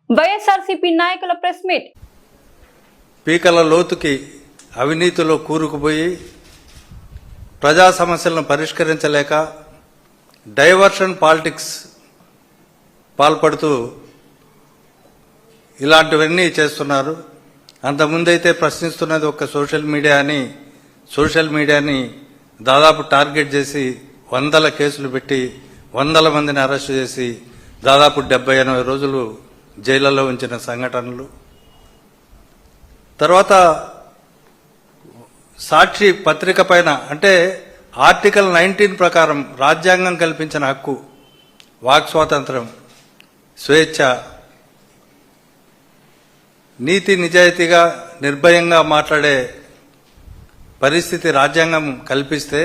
వైఎస్ఆర్సీపీ నాయకుల press meet. పీకల లోతుకి అవినీతిలో కూరుకుపోయి ప్రజా సమస్యలను పరిష్కరించలేక డైవర్షన్ పాలిటిక్స్ పాల్పడుతూ ఇలాంటివన్నీ చేస్తున్నారు. అంతకుముందైతే ప్రశ్నిస్తున్నది ఒక సోషల్ మీడియాని దాదాపు టార్గెట్ చేసి వందల కేసులు పెట్టి వందల మందిని అరెస్టు చేసి దాదాపు 70-80 రోజులు జైళ్లలో ఉంచిన సంఘటనలు. తర్వాత సాక్షి పత్రిక పైన అంటే ఆర్టికల్ 19 ప్రకారం రాజ్యాంగం కల్పించిన హక్కు, వాక్ స్వాతంత్రం, స్వేచ్ఛ, నీతి నిజాయితీగా నిర్భయంగా మాట్లాడే పరిస్థితి రాజ్యాంగం కల్పిస్తే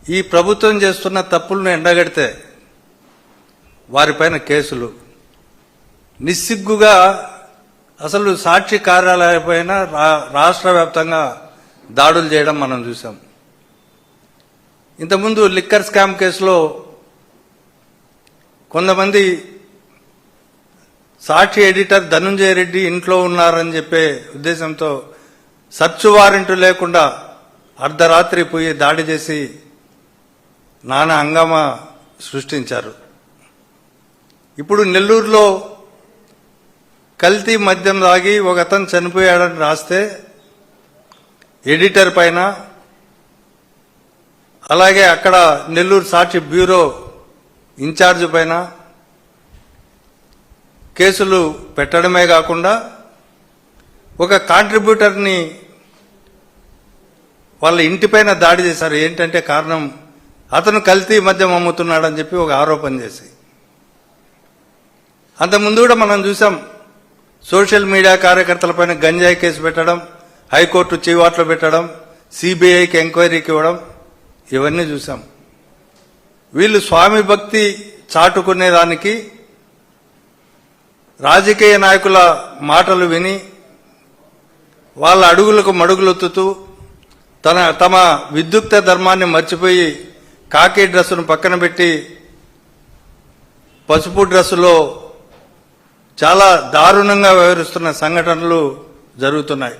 ఈ ప్రభుత్వం చేస్తున్న తప్పులను ఎండగడితే వారిపైన కేసులు, నిస్సిగ్గుగా అసలు సాక్షి కార్యాలయాలపైన రాష్ట్ర వ్యాప్తంగా దాడులు చేయడం మనం చూసాం. ఇంతకుముందు లిక్కర్ స్కామ్ కేసులో కొంతమంది సాక్షి ఎడిటర్ ధనుంజయ రెడ్డి ఇంట్లో ఉన్నారని చెప్పే ఉద్దేశంతో సర్చ్ వారెంట్ లేకుండా అర్ధరాత్రి పోయి దాడి చేసి నానా హంగామా సృష్టించారు. ఇప్పుడు నెల్లూరులో కల్తీ మద్యం తాగి ఒక అతను చనిపోయాడని రాస్తే ఎడిటర్ పైన, అలాగే అక్కడ నెల్లూరు సాక్షి బ్యూరో ఇన్ఛార్జ్ పైన కేసులు పెట్టడమే కాకుండా ఒక కాంట్రిబ్యూటర్ని వాళ్ళ ఇంటిపైన దాడి చేశారు. ఏంటంటే కారణం అతను కల్తీ మద్యం అమ్ముతున్నాడని చెప్పి ఒక ఆరోపణ చేసి. అంతకుముందు కూడా మనం చూసాం సోషల్ మీడియా కార్యకర్తలపైన గంజాయి కేసు పెట్టడం, హైకోర్టు చీవాట్లు పెట్టడం, సిబిఐకి ఎంక్వైరీకి ఇవ్వడం, ఇవన్నీ చూసాం. వీళ్ళు స్వామి భక్తి చాటుకునేదానికి రాజకీయ నాయకుల మాటలు విని వాళ్ళ అడుగులకు మడుగులొత్తుతూ తమ విద్యుక్త ధర్మాన్ని మర్చిపోయి కాకి డ్రెస్సును పక్కన పెట్టి పసుపు డ్రెస్సులో చాలా దారుణంగా వ్యవహరిస్తున్న సంఘటనలు జరుగుతున్నాయి.